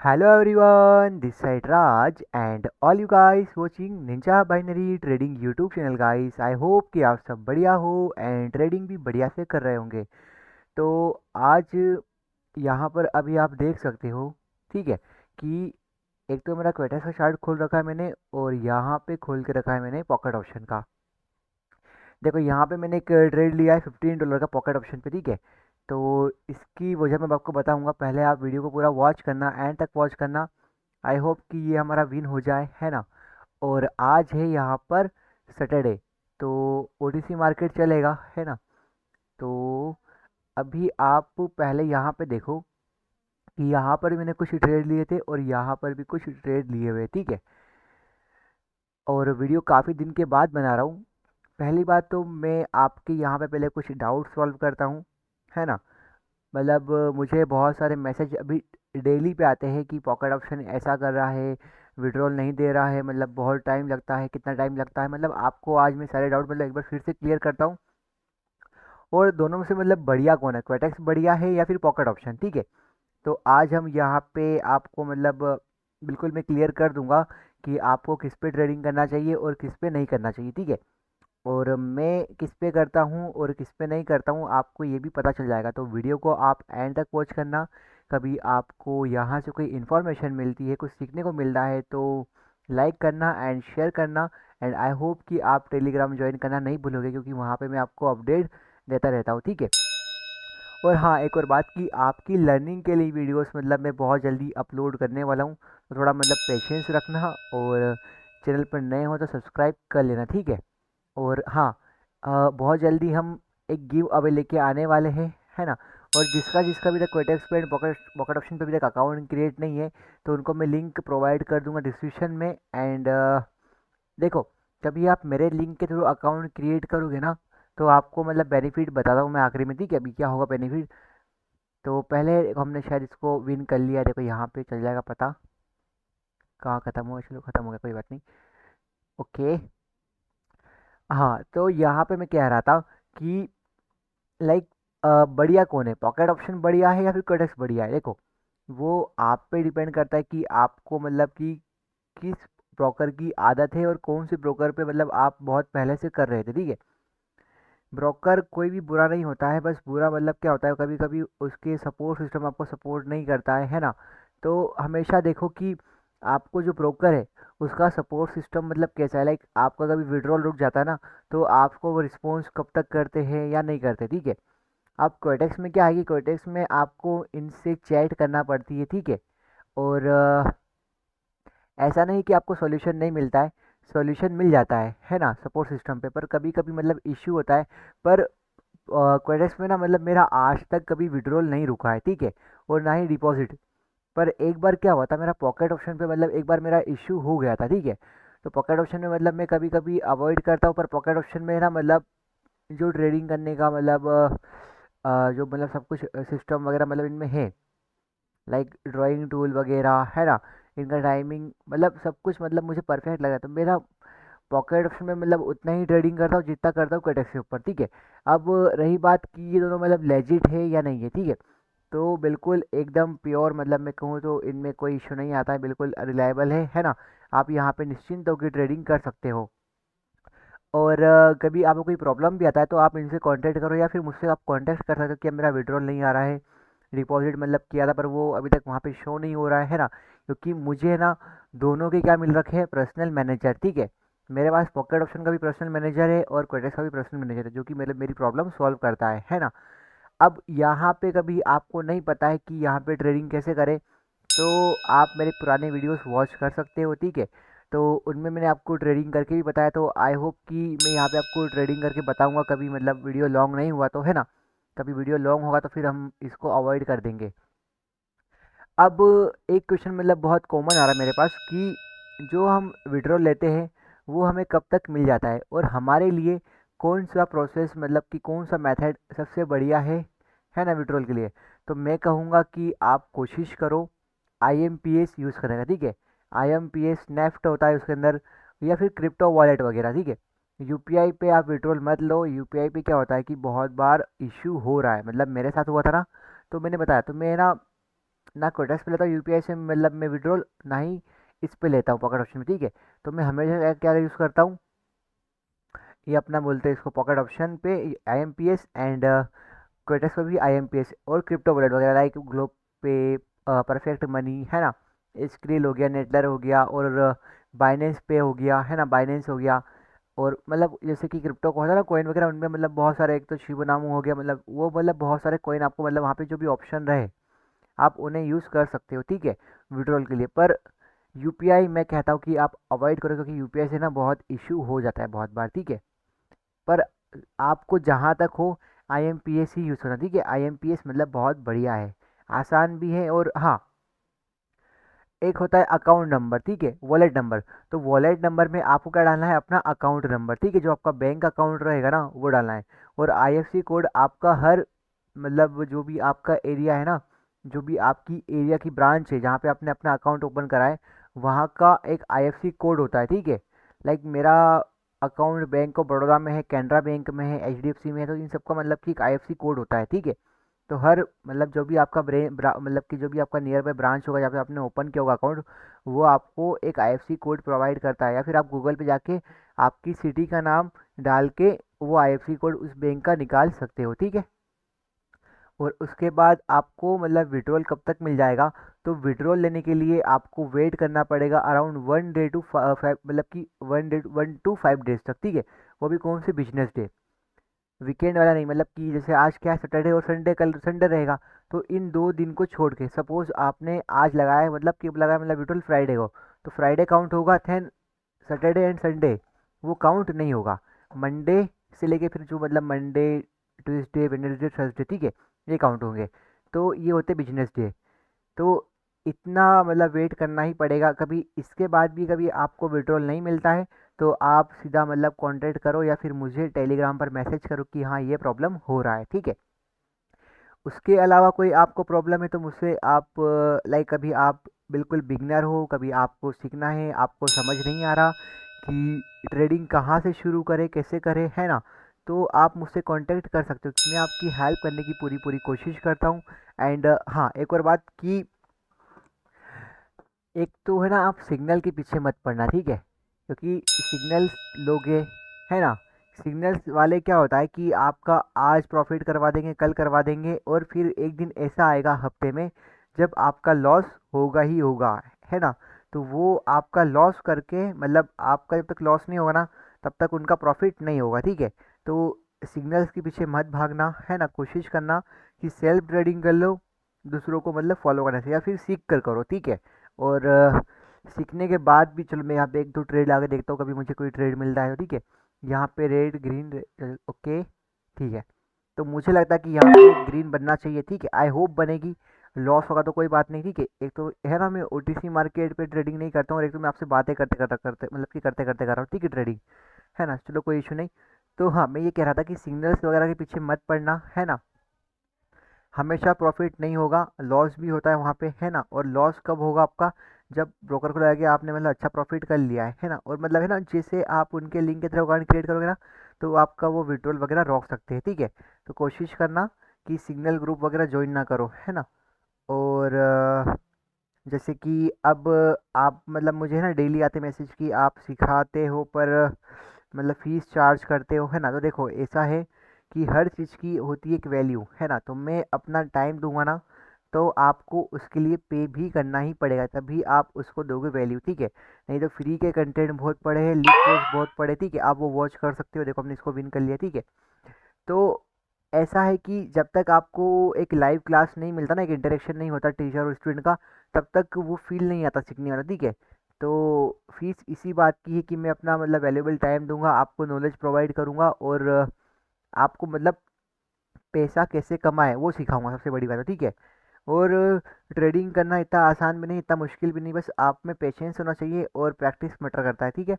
Hello everyone, this side Raj and all you guys watching Ninja Binary Trading YouTube channel guys. I hope कि आप सब बढ़िया हो and trading भी बढ़िया से कर रहे होंगे। तो आज यहाँ पर अभी आप देख सकते हो, ठीक है, कि एक तो मेरा क्वेटेक्स का चार्ट खोल रखा है मैंने और यहाँ पे खोल के रखा है मैंने पॉकेट ऑप्शन का। देखो यहाँ पे मैंने एक ट्रेड लिया है $15 का पॉकेट ऑप्शन पे, ठीक है। तो इसकी वजह मैं आपको बताऊंगा, पहले आप वीडियो को पूरा वॉच करना, एंड तक वॉच करना। आई होप कि ये हमारा विन हो जाए, है ना। और आज है यहाँ पर सैटरडे, तो ओटीसी मार्केट चलेगा, है ना। तो अभी आप पहले यहाँ पे देखो कि यहाँ पर मैंने कुछ ट्रेड लिए थे और यहाँ पर भी कुछ ट्रेड लिए हुए, ठीक है। और वीडियो काफ़ी दिन के बाद बना रहा हूँ। पहली बात तो मैं आपके यहाँ पे पहले कुछ डाउट सॉल्व करता हूँ, है ना। मतलब मुझे बहुत सारे मैसेज अभी डेली पे आते हैं कि पॉकेट ऑप्शन ऐसा कर रहा है, विड्रॉल नहीं दे रहा है, मतलब बहुत टाइम लगता है, कितना टाइम लगता है। मतलब आपको आज मैं सारे डाउट मतलब एक बार फिर से क्लियर करता हूँ। और दोनों में से मतलब बढ़िया कौन है, क्वेटेक्स बढ़िया है या फिर पॉकेट ऑप्शन, ठीक है। तो आज हम यहाँ पे आपको मतलब बिल्कुल मैं क्लियर कर दूंगा कि आपको किस पे ट्रेडिंग करना चाहिए और किस पे नहीं करना चाहिए, ठीक है। और मैं किस पे करता हूँ और किस पे नहीं करता हूँ आपको ये भी पता चल जाएगा। तो वीडियो को आप एंड तक वॉच करना। कभी आपको यहाँ से कोई इन्फॉर्मेशन मिलती है, कुछ सीखने को मिल रहा है, तो लाइक करना एंड शेयर करना। एंड आई होप कि आप टेलीग्राम ज्वाइन करना नहीं भूलोगे, क्योंकि वहाँ पे मैं आपको अपडेट देता रहता हूँ, ठीक है। और हाँ, एक और बात कि आपकी लर्निंग के लिए वीडियोस मतलब मैं बहुत जल्दी अपलोड करने वाला हूँ, तो थोड़ा मतलब पेशेंस रखना। और चैनल पर नए हो तो सब्सक्राइब कर लेना, ठीक है। और हाँ, बहुत जल्दी हम एक गिव अवे लेके आने वाले हैं, है ना। और जिसका जिसका भी तक क्वेटेक्स पे पॉकेट पॉकेट ऑप्शन पे भी तक अकाउंट क्रिएट नहीं है, तो उनको मैं लिंक प्रोवाइड कर दूंगा डिस्क्रिप्शन में। एंड देखो, जब आप मेरे लिंक के थ्रू अकाउंट क्रिएट करोगे ना, तो आपको मतलब बेनिफिट बताता हूँ मैं आखिरी में, ठीक है। अभी क्या होगा बेनिफिट, तो पहले हमने शायद इसको विन कर लिया, देखो यहाँ पे चल जाएगा पता कहाँ ख़त्म हुआ। चलो ख़त्म हो गया, कोई बात नहीं। ओके, हाँ, तो यहाँ पे मैं कह रहा था कि लाइक बढ़िया कौन है, पॉकेट ऑप्शन बढ़िया है या फिर कोडेक्स बढ़िया है। देखो, वो आप पे डिपेंड करता है कि आपको मतलब कि किस ब्रोकर की आदत है और कौन से ब्रोकर पे मतलब आप बहुत पहले से कर रहे थे, ठीक है। ब्रोकर कोई भी बुरा नहीं होता है, बस बुरा मतलब क्या होता है, कभी कभी उसके सपोर्ट सिस्टम आपको सपोर्ट नहीं करता है ना। तो हमेशा देखो कि आपको जो ब्रोकर है उसका सपोर्ट सिस्टम मतलब कैसा है। लाइक आपका कभी विड्रॉल रुक जाता है ना, तो आपको वो रिस्पॉन्स कब तक करते हैं या नहीं करते, ठीक है। अब क्वेटेक्स में क्या है कि क्वेटेक्स में आपको इनसे चैट करना पड़ती है, ठीक है। और ऐसा नहीं कि आपको सॉल्यूशन नहीं मिलता है, सॉल्यूशन मिल जाता है ना, सपोर्ट सिस्टम पे। पर कभी कभी मतलब इश्यू होता है। पर क्वेटेक्स में ना मतलब मेरा आज तक कभी विड्रॉल नहीं रुका है, ठीक है, और ना ही डिपॉजिट। पर एक बार क्या हुआ था, मेरा पॉकेट ऑप्शन पे मतलब एक बार मेरा इश्यू हो गया था, ठीक है। तो पॉकेट ऑप्शन में मतलब मैं कभी कभी अवॉइड करता हूँ, पर पॉकेट ऑप्शन में ना मतलब जो ट्रेडिंग करने का मतलब जो मतलब सब कुछ सिस्टम वगैरह मतलब इनमें है, लाइक ड्राइंग टूल वगैरह, है ना। इनका टाइमिंग मतलब सब कुछ मतलब मुझे परफेक्ट लगा, तो मेरा पॉकेट ऑप्शन में मतलब उतना ही ट्रेडिंग करता हूँ जितना करता हूँ कोटेक्स के ऊपर, ठीक है। अब रही बात कि ये दोनों मतलब लेजिट है या नहीं है, ठीक है। तो बिल्कुल एकदम प्योर मतलब मैं कहूँ तो इनमें कोई इशू नहीं आता है, बिल्कुल रिलायबल है ना। आप यहाँ पे निश्चिंत होकर ट्रेडिंग कर सकते हो। और कभी आपको कोई प्रॉब्लम भी आता है तो आप इनसे कांटेक्ट करो, या फिर मुझसे आप कांटेक्ट कर सकते हो कि अब मेरा विड्रॉल नहीं आ रहा है, डिपॉजिट मतलब किया था पर वो अभी तक वहाँ पे शो नहीं हो रहा है ना। क्योंकि मुझे ना दोनों के क्या मिल रखे हैं, पर्सनल मैनेजर, ठीक है। मेरे पास पॉकेट ऑप्शन का भी पर्सनल मैनेजर है और क्वेटेक्स का भी पर्सनल मैनेजर है, जो कि मतलब मेरी प्रॉब्लम सॉल्व करता है ना। अब यहाँ पे कभी आपको नहीं पता है कि यहाँ पे ट्रेडिंग कैसे करें, तो आप मेरे पुराने वीडियोस वॉच कर सकते हो, ठीक है। तो उनमें मैंने आपको ट्रेडिंग करके भी बताया, तो आई होप कि मैं यहाँ पे आपको ट्रेडिंग करके बताऊंगा, कभी मतलब वीडियो लॉन्ग नहीं हुआ तो, है ना। कभी वीडियो लॉन्ग होगा तो फिर हम इसको अवॉइड कर देंगे। अब एक क्वेश्चन मतलब बहुत कॉमन आ रहा है मेरे पास कि जो हम विड्रॉल लेते हैं वो हमें कब तक मिल जाता है, और हमारे लिए कौन सा प्रोसेस मतलब कि कौन सा मेथड सबसे बढ़िया है ना विड्रॉल के लिए। तो मैं कहूँगा कि आप कोशिश करो IMPS यूज़ करने का, ठीक है। IMPS नेफ्ट होता है उसके अंदर, या फिर क्रिप्टो वॉलेट वगैरह, ठीक है। यूपीआई पे आप विड्रॉल मत लो। यूपीआई पे क्या होता है कि बहुत बार इश्यू हो रहा है, मतलब मेरे साथ हुआ था ना। तो मैंने बताया, तो मैं ना ना कोटेक्स पे लेता हूँ यूपीआई से, मतलब मैं विड्रॉल ना ही इस पे लेता हूँ पॉकेट ऑप्शन में, ठीक है। तो मैं हमेशा क्या यूज़ करता हूँ, ये अपना बोलते हैं इसको पॉकेट ऑप्शन पे IMPS, एंड कोटेक्स पे भी IMPS, और क्रिप्टो वॉलेट वगैरह लाइक ग्लोब पे, परफेक्ट मनी, है ना, स्क्रिल हो गया, नेटलर हो गया, और बाइनेंस पे हो गया, है ना, बाइनेंस हो गया। और मतलब जैसे कि क्रिप्टो को होता है ना कॉइन वगैरह, उनमें मतलब बहुत सारे, एक तो शिबनामो हो गया, मतलब वो मतलब बहुत सारे कॉइन आपको मतलब वहाँ पे जो भी ऑप्शन रहे आप उन्हें यूज़ कर सकते हो, ठीक है, विड्रॉल के लिए। पर यूपीआई मैं कहता हूँ कि आप अवॉइड करो, क्योंकि यूपीआई से ना बहुत इशू हो जाता है बहुत बार, ठीक है। पर आपको जहाँ तक हो IMPS ही यूज़ करना, ठीक है। IMPS मतलब बहुत बढ़िया है, आसान भी है। और हाँ, एक होता है अकाउंट नंबर, ठीक है, वॉलेट नंबर। तो वॉलेट नंबर में आपको क्या डालना है, अपना अकाउंट नंबर, ठीक है, जो आपका बैंक अकाउंट रहेगा ना वो डालना है। और IFSC कोड आपका हर, मतलब जो भी आपका एरिया है ना, जो भी आपकी एरिया की ब्रांच है जहाँ पे आपने अपना अकाउंट ओपन करा है, वहाँ का एक IFSC कोड होता है, ठीक है। लाइक मेरा अकाउंट बैंक ऑफ बड़ौदा में है, कैनरा बैंक में है, HDFC में है, तो इन सबका मतलब कि एक IFSC कोड होता है, ठीक है। तो हर मतलब जो भी आपका मतलब कि जो भी आपका नियर बाय ब्रांच होगा जहाँ पे आपने ओपन किया होगा अकाउंट, वो आपको एक IFSC कोड प्रोवाइड करता है। या फिर आप गूगल पे जाके आपकी सिटी का नाम डाल के वो IFSC कोड उस बैंक का निकाल सकते हो, ठीक है। और उसके बाद आपको मतलब विड्रॉल कब तक मिल जाएगा, तो विड्रॉल लेने के लिए आपको वेट करना पड़ेगा अराउंड 1 डे टू 5, मतलब कि 1 डे 1 to 5 डेज तक, ठीक है। वो भी कौन से, बिजनेस डे, वीकेंड वाला नहीं। मतलब कि जैसे आज क्या है, सैटरडे और संडे, कल संडे रहेगा, तो इन 2 दिन को छोड़ के सपोज आपने आज लगाया, मतलब कि लगाया मतलब विड्रॉल फ्राइडे को, तो फ्राइडे काउंट होगा, थेन सैटरडे एंड संडे वो काउंट नहीं होगा। मंडे से लेके फिर जो मतलब मंडे, ट्यूसडे, वेडनेसडे, थर्सडे, ठीक है, ये काउंट होंगे। तो ये होते बिजनेस डे। तो इतना मतलब वेट करना ही पड़ेगा। कभी इसके बाद भी कभी आपको विड्रॉल नहीं मिलता है, तो आप सीधा मतलब कांटेक्ट करो या फिर मुझे टेलीग्राम पर मैसेज करो कि हाँ ये प्रॉब्लम हो रहा है, ठीक है। उसके अलावा कोई आपको प्रॉब्लम है तो मुझसे आप, लाइक कभी आप बिल्कुल बिगनर हो, कभी आपको सीखना है, आपको समझ नहीं आ रहा कि ट्रेडिंग कहाँ से शुरू करें, कैसे करें, है ना, तो आप मुझसे कांटेक्ट कर सकते हो। मैं आपकी हेल्प करने की पूरी पूरी कोशिश करता हूँ। एंड हाँ, एक और बात कि एक तो है ना, आप सिग्नल के पीछे मत पड़ना, ठीक है, क्योंकि सिग्नल्स लोगे, है ना, सिग्नल्स वाले क्या होता है कि आपका आज प्रॉफिट करवा देंगे, कल करवा देंगे, और फिर एक दिन ऐसा आएगा हफ्ते में जब आपका लॉस होगा ही होगा, है ना। तो वो आपका लॉस करके, मतलब आपका जब तक लॉस नहीं होगा ना तब तक उनका प्रॉफिट नहीं होगा, ठीक है। तो सिग्नल्स के पीछे मत भागना, है ना, कोशिश करना कि सेल्फ ट्रेडिंग कर लो, दूसरों को मतलब फॉलो करने से, या फिर सीख कर करो, ठीक है। और सीखने के बाद भी चलो मैं यहाँ पे 1 2 ट्रेड आगे देखता हूँ, कभी मुझे कोई ट्रेड मिलता है तो, ठीक है। यहाँ पे रेड ग्रीन, ओके, ठीक है। तो मुझे लगता है कि यहाँ पे ग्रीन बनना चाहिए, ठीक है, आई होप बनेगी। लॉस होगा तो कोई बात नहीं, ठीक है। एक तो है ना, मैं OTC मार्केट पे ट्रेडिंग नहीं करता हूँ, और एक तो मैं आपसे बातें करते करते करते मतलब कि करते करते कर रहा हूँ, ठीक है, ट्रेडिंग, है ना, चलो कोई इशू नहीं। तो हाँ, मैं ये कह रहा था कि सिग्नल्स वगैरह के पीछे मत पड़ना, है ना। हमेशा प्रॉफिट नहीं होगा, लॉस भी होता है वहाँ पे, है ना। और लॉस कब होगा आपका, जब ब्रोकर को लगेगा आपने मतलब अच्छा प्रॉफिट कर लिया है ना। और मतलब है ना, जैसे आप उनके लिंक के थ्रू अकाउंट क्रिएट करोगे ना, तो आपका वो विड्रॉल वगैरह रोक सकते हैं, ठीक है। तो कोशिश करना कि सिग्नल ग्रुप वगैरह ज्वाइन ना करो, है ना। और जैसे कि अब आप मतलब मुझे ना डेली आते मैसेज कि आप सिखाते हो, पर मतलब फीस चार्ज करते हो, है ना। तो देखो ऐसा है कि हर चीज़ की होती है एक वैल्यू, है ना। तो मैं अपना टाइम दूंगा ना, तो आपको उसके लिए पे भी करना ही पड़ेगा, तभी आप उसको दोगे वैल्यू, ठीक है। नहीं तो फ्री के कंटेंट बहुत पड़े हैं, लीक पोस्ट बहुत पड़े, ठीक है, आप वो वॉच कर सकते हो। देखो हमने इसको विन कर लिया, ठीक है। तो ऐसा है कि जब तक आपको एक लाइव क्लास नहीं मिलता ना, एक इंटरेक्शन नहीं होता टीचर और स्टूडेंट का, तब तक वो फील नहीं आता सीखने वाला, ठीक है। तो फीस इसी बात की है कि मैं अपना मतलब वैल्यूएबल टाइम दूंगा, आपको नॉलेज प्रोवाइड करूंगा, और आपको मतलब पैसा कैसे कमाए वो सिखाऊंगा, सबसे बड़ी बात है, ठीक है। और ट्रेडिंग करना इतना आसान भी नहीं, इतना मुश्किल भी नहीं, बस आप में पेशेंस होना चाहिए और प्रैक्टिस मैटर करता है, ठीक है।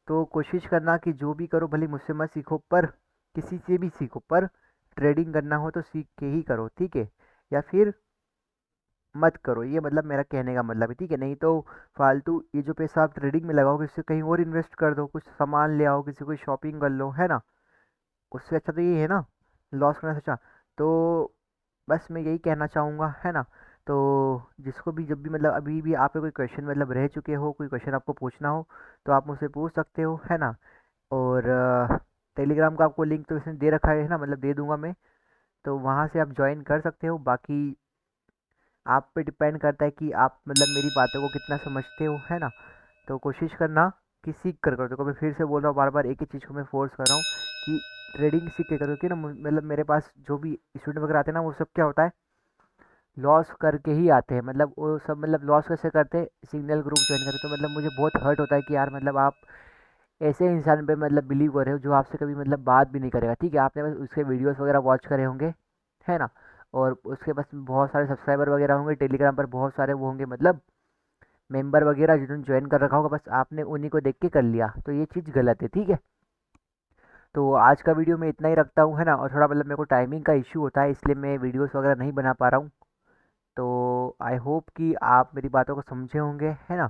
तो कोशिश करना कि जो भी करो, भले मुझसे मत सीखो, पर किसी से भी सीखो, पर ट्रेडिंग करना हो तो सीख के ही करो, ठीक है। या फिर मत करो, ये मतलब मेरा कहने का मतलब है, ठीक है। नहीं तो फालतू ये जो पैसा आप ट्रेडिंग में लगाओगे, इससे कहीं और इन्वेस्ट कर दो, कुछ सामान ले आओ, किसी को शॉपिंग कर लो, है ना। उससे अच्छा तो ये है ना, लॉस करने से अच्छा। तो बस मैं यही कहना चाहूँगा, है ना। तो जिसको भी जब भी मतलब अभी भी आपके कोई क्वेश्चन मतलब रह चुके हो, कोई क्वेश्चन आपको पूछना हो तो आप मुझसे पूछ सकते हो, है ना। और टेलीग्राम का आपको लिंक तो इसने दे रखा है ना, मतलब दे दूंगा मैं। तो वहाँ से आप ज्वाइन कर सकते हो। बाकी आप पे डिपेंड करता है कि आप मतलब मेरी बातों को कितना समझते हो, है ना। तो कोशिश करना कि सीख कर करो। देखो मैं फिर से बोल रहा हूँ, बार बार एक ही चीज़ को मैं फोर्स कर रहा हूँ कि ट्रेडिंग सीख के करो। क्योंकि ना मतलब मेरे पास जो भी स्टूडेंट वगैरह आते हैं ना, वो सब क्या होता है, लॉस करके ही आते हैं। मतलब वो सब मतलब लॉस कैसे करते हैं, सिग्नल ग्रुप ज्वाइन करते। तो मतलब मुझे बहुत हर्ट होता है कि यार मतलब आप ऐसे इंसान पे मतलब बिलीव कर रहे हो जो आपसे कभी मतलब बात भी नहीं करेगा। ठीक है, आपने बस उसके वीडियोस वगैरह वॉच करे होंगे, है ना। और उसके पास बहुत सारे सब्सक्राइबर वगैरह होंगे, टेलीग्राम पर बहुत सारे वो होंगे, मतलब मेंबर वगैरह जिन्होंने ज्वाइन कर रखा होगा, बस आपने उन्हीं को देख के कर लिया। तो ये चीज़ गलत है, ठीक है। तो आज का वीडियो मैं इतना ही रखता हूँ, है ना। और थोड़ा मतलब मेरे को टाइमिंग का इशू होता है, इसलिए मैं वीडियोस वगैरह नहीं बना पा रहा हूँ। तो आई होप कि आप मेरी बातों को समझे होंगे, है ना।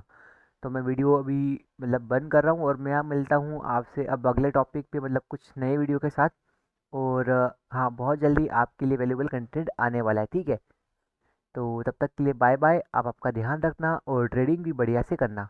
तो मैं वीडियो अभी मतलब बंद कर रहा हूँ और मैं यहाँ मिलता हूँ आपसे अब अगले टॉपिक पे, मतलब कुछ नए वीडियो के साथ। और हाँ, बहुत जल्दी आपके लिए वैल्यूबल कंटेंट आने वाला है, ठीक है। तो तब तक के लिए बाय बाय। आप आपका ध्यान रखना और ट्रेडिंग भी बढ़िया से करना।